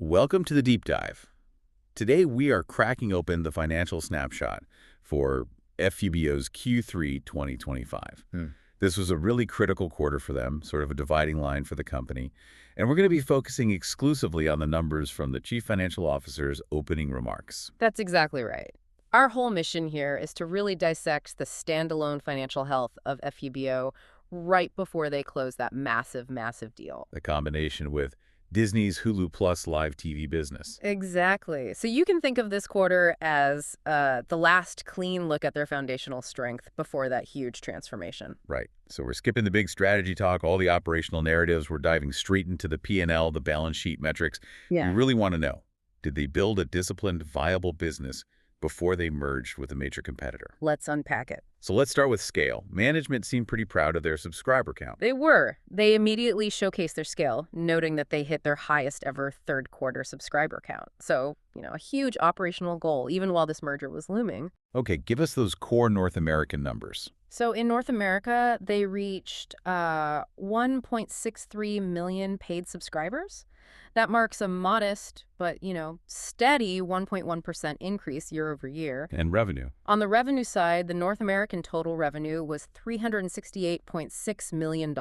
Welcome to the deep dive. Today we are cracking open the financial snapshot for FUBO's Q3 2025. This was a really critical quarter for them, sort of a dividing line for the company, and we're going to be focusing exclusively on the numbers from the Chief Financial Officer's opening remarks. That's exactly right. Our whole mission here is to really dissect the standalone financial health of FUBO right before they close that massive, massive deal. The combination with Disney's Hulu Plus live TV business. Exactly. So you can think of this quarter as the last clean look at their foundational strength before that huge transformation. Right. So we're skipping the big strategy talk, all the operational narratives. We're diving straight into the P&L, the balance sheet metrics. Yeah. We really want to know, did they build a disciplined, viable business before they merged with a major competitor? Let's unpack it. So let's start with scale. Management seemed pretty proud of their subscriber count. They were. They immediately showcased their scale, noting that they hit their highest ever third quarter subscriber count. So, a huge operational goal, even while this merger was looming. Okay, give us those core North American numbers. So in North America, they reached 1.63 million paid subscribers. That marks a modest but, steady 1.1% increase year over year. And revenue? On the revenue side, the North American total revenue was $368.6 million.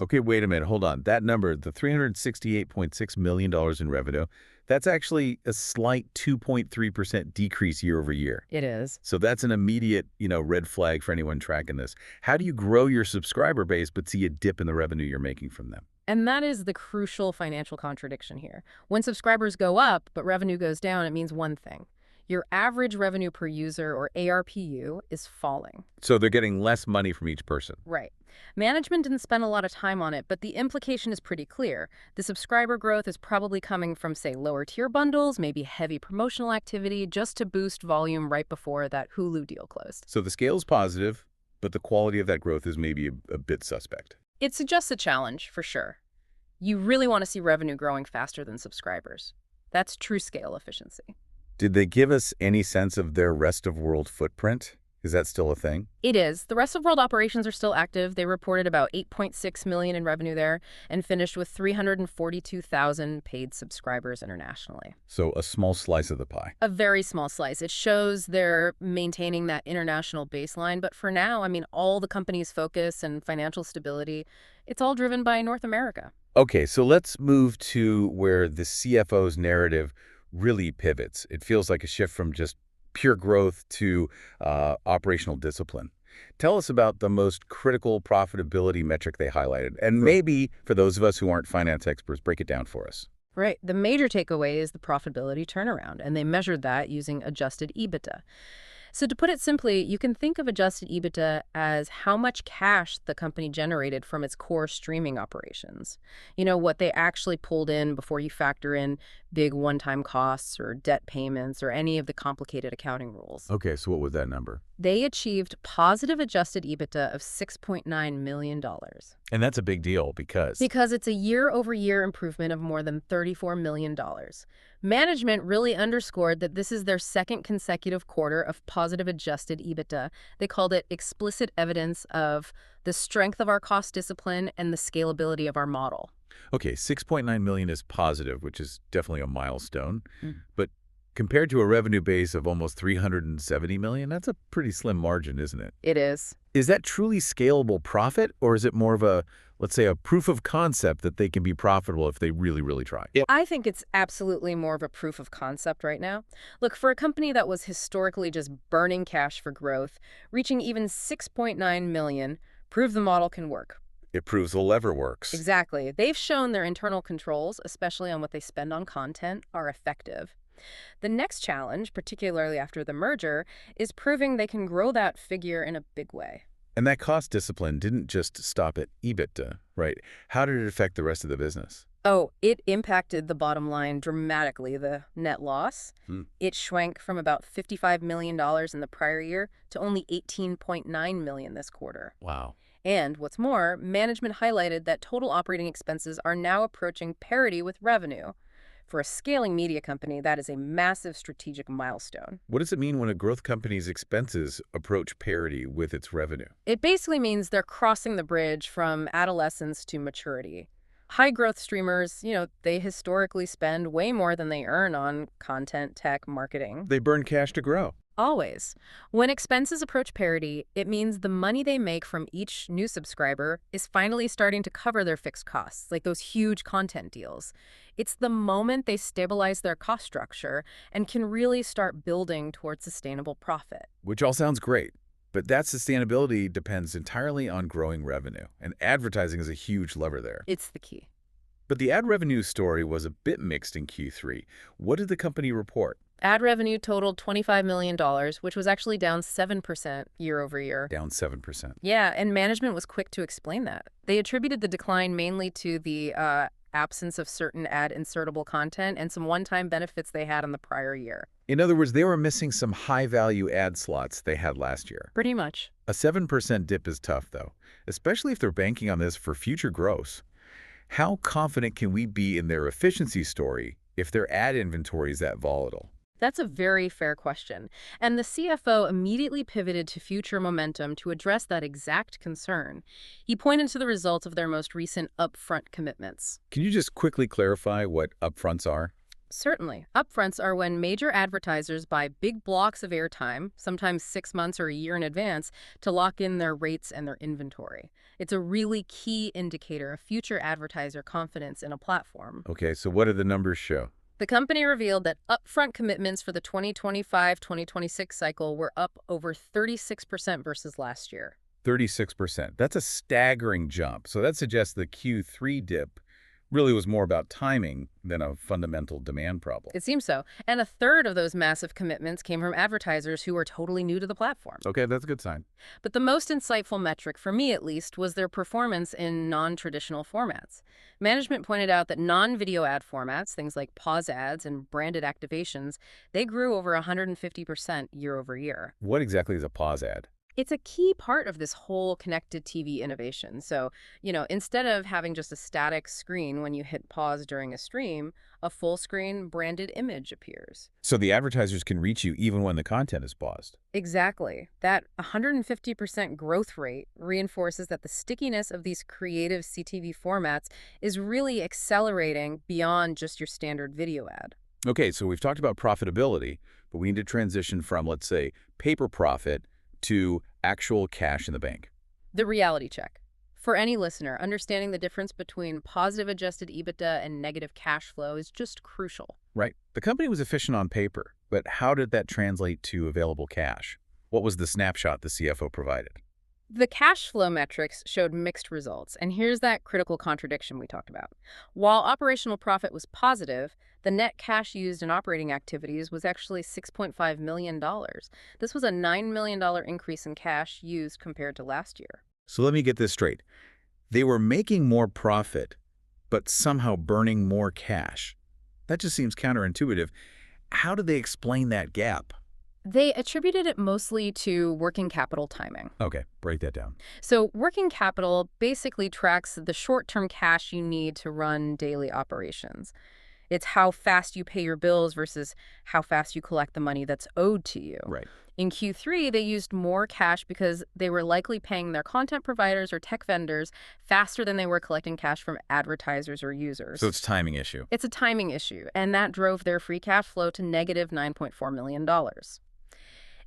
Okay, wait a minute. Hold on. That number, the $368.6 million in revenue, that's actually a slight 2.3% decrease year over year. It is. So that's an immediate, red flag for anyone tracking this. How do you grow your subscriber base but see a dip in the revenue you're making from them? And that is the crucial financial contradiction here. When subscribers go up, but revenue goes down, it means one thing. Your average revenue per user, or ARPU, is falling. So they're getting less money from each person. Right. Management didn't spend a lot of time on it, but the implication is pretty clear. The subscriber growth is probably coming from, say, lower tier bundles, maybe heavy promotional activity, just to boost volume right before that Hulu deal closed. So the scale's positive, but the quality of that growth is maybe a bit suspect. It suggests a challenge, for sure. You really want to see revenue growing faster than subscribers. That's true scale efficiency. Did they give us any sense of their rest of world footprint? Is that still a thing? It is. The rest of world operations are still active. They reported about $8.6 million in revenue there and finished with 342,000 paid subscribers internationally. So a small slice of the pie. A very small slice. It shows they're maintaining that international baseline. But for now, all the company's focus and financial stability, it's all driven by North America. Okay, so let's move to where the CFO's narrative really pivots. It feels like a shift from just pure growth to operational discipline. Tell us about the most critical profitability metric they highlighted. And maybe, for those of us who aren't finance experts, break it down for us. Right. The major takeaway is the profitability turnaround, and they measured that using adjusted EBITDA. So to put it simply, you can think of adjusted EBITDA as how much cash the company generated from its core streaming operations. What they actually pulled in before you factor in big one-time costs or debt payments or any of the complicated accounting rules. Okay, so what was that number? They achieved positive adjusted EBITDA of $6.9 million. And that's a big deal because it's a year-over-year improvement of more than $34 million. Management really underscored that this is their second consecutive quarter of positive adjusted EBITDA. They called it explicit evidence of the strength of our cost discipline and the scalability of our model. Okay, 6.9 million is positive, which is definitely a milestone. But compared to a revenue base of almost 370 million, that's a pretty slim margin, isn't it? It is. Is that truly scalable profit, or is it more of a, let's say, a proof of concept that they can be profitable if they really, really try? I think it's absolutely more of a proof of concept right now. Look, for a company that was historically just burning cash for growth, reaching even 6.9 million proved the model can work. It proves the lever works. Exactly. They've shown their internal controls, especially on what they spend on content, are effective. The next challenge, particularly after the merger, is proving they can grow that figure in a big way. And that cost discipline didn't just stop at EBITDA, right? How did it affect the rest of the business? Oh, it impacted the bottom line dramatically, the net loss. It shrank from about $55 million in the prior year to only $18.9 million this quarter. Wow. And what's more, management highlighted that total operating expenses are now approaching parity with revenue. For a scaling media company, that is a massive strategic milestone. What does it mean when a growth company's expenses approach parity with its revenue? It basically means they're crossing the bridge from adolescence to maturity. High-growth streamers, they historically spend way more than they earn on content, tech, marketing. They burn cash to grow. Always. When expenses approach parity, it means the money they make from each new subscriber is finally starting to cover their fixed costs, like those huge content deals. It's the moment they stabilize their cost structure and can really start building towards sustainable profit. Which all sounds great, but that sustainability depends entirely on growing revenue, and advertising is a huge lever there. It's the key. But the ad revenue story was a bit mixed in Q3. What did the company report? Ad revenue totaled $25 million, which was actually down 7% year over year. Down 7%. Yeah, and management was quick to explain that. They attributed the decline mainly to the absence of certain ad insertable content and some one-time benefits they had in the prior year. In other words, they were missing some high-value ad slots they had last year. Pretty much. A 7% dip is tough, though, especially if they're banking on this for future growth. How confident can we be in their efficiency story if their ad inventory is that volatile? That's a very fair question. And the CFO immediately pivoted to future momentum to address that exact concern. He pointed to the results of their most recent upfront commitments. Can you just quickly clarify what upfronts are? Certainly. Upfronts are when major advertisers buy big blocks of airtime, sometimes 6 months or a year in advance, to lock in their rates and their inventory. It's a really key indicator of future advertiser confidence in a platform. Okay, so what do the numbers show? The company revealed that upfront commitments for the 2025-2026 cycle were up over 36% versus last year. 36%. That's a staggering jump. So that suggests the Q3 dip really was more about timing than a fundamental demand problem. It seems so. And a third of those massive commitments came from advertisers who were totally new to the platform. Okay, that's a good sign. But the most insightful metric, for me at least, was their performance in non-traditional formats. Management pointed out that non-video ad formats, things like pause ads and branded activations, they grew over 150% year over year. What exactly is a pause ad? It's a key part of this whole connected TV innovation. So, instead of having just a static screen when you hit pause during a stream, a full screen branded image appears. So the advertisers can reach you even when the content is paused. Exactly. That 150% growth rate reinforces that the stickiness of these creative CTV formats is really accelerating beyond just your standard video ad. Okay, so we've talked about profitability, but we need to transition from, let's say, paper profit to actual cash in the bank. The reality check. For any listener, understanding the difference between positive adjusted EBITDA and negative cash flow is just crucial. Right. The company was efficient on paper, but how did that translate to available cash? What was the snapshot the CFO provided? The cash flow metrics showed mixed results, and here's that critical contradiction we talked about. While operational profit was positive, the net cash used in operating activities was actually $6.5 million. This was a $9 million increase in cash used compared to last year. So let me get this straight. They were making more profit, but somehow burning more cash. That just seems counterintuitive. How did they explain that gap? They attributed it mostly to working capital timing. Okay, break that down. So working capital basically tracks the short-term cash you need to run daily operations. It's how fast you pay your bills versus how fast you collect the money that's owed to you. Right. In Q3, they used more cash because they were likely paying their content providers or tech vendors faster than they were collecting cash from advertisers or users. So it's a timing issue. It's a timing issue, and that drove their free cash flow to negative $9.4 million.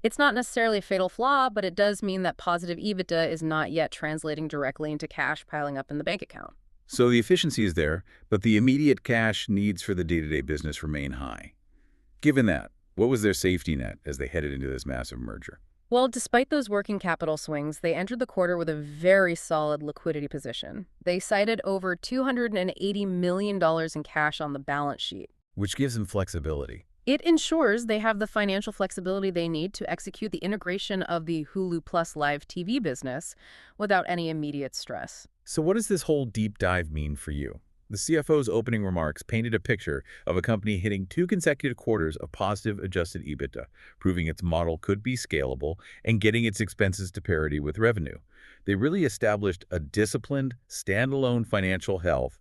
It's not necessarily a fatal flaw, but it does mean that positive EBITDA is not yet translating directly into cash piling up in the bank account. So the efficiency is there, but the immediate cash needs for the day-to-day business remain high. Given that, what was their safety net as they headed into this massive merger? Well, despite those working capital swings, they entered the quarter with a very solid liquidity position. They cited over $280 million in cash on the balance sheet, Which gives them flexibility. It ensures they have the financial flexibility they need to execute the integration of the Hulu Plus live TV business without any immediate stress. So what does this whole deep dive mean for you? The CFO's opening remarks painted a picture of a company hitting 2 consecutive quarters of positive adjusted EBITDA, proving its model could be scalable and getting its expenses to parity with revenue. They really established a disciplined, standalone financial health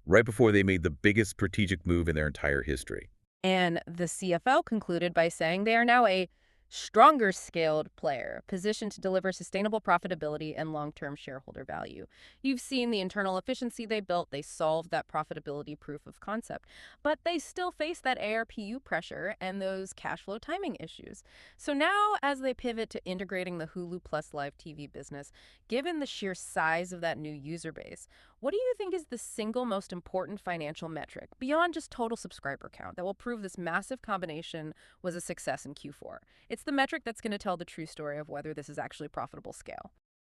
right before they made the biggest strategic move in their entire history. And the CFO concluded by saying they are now a stronger scaled player, positioned to deliver sustainable profitability and long-term shareholder value. You've seen the internal efficiency they built. They solved that profitability proof of concept, but they still face that ARPU pressure and those cash flow timing issues. So now, as they pivot to integrating the Hulu Plus live TV business, given the sheer size of that new user base, what do you think is the single most important financial metric, beyond just total subscriber count, that will prove this massive combination was a success in Q4? It's the metric that's going to tell the true story of whether this is actually profitable scale.